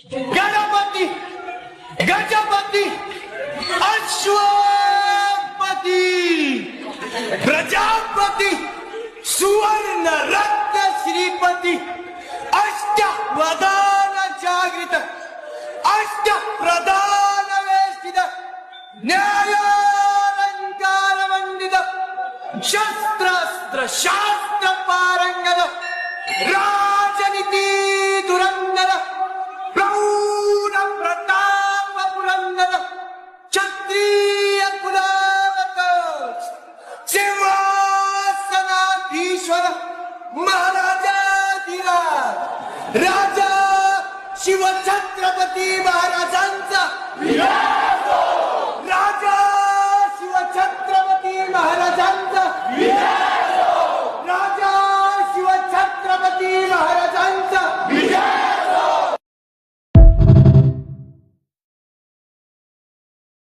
गणपती गजपती अश्वपती प्रजापती सुवर्ण रत्न श्रीपती अष्टवदान जागृत अष्ट प्रधान वेष्टित न्यायालंकार मंडित शस्त्रास्त्र शास्त्र पारंगत राजनीती धुरंधर प्रौढ प्रताप पुरंदर क्षत्रिय कुलावतंस सिंहासनाधीश्वर महाराजाधिराज राजा शिवछत्रपती महाराजांचा राजा शिवछत्रपती महाराजांचा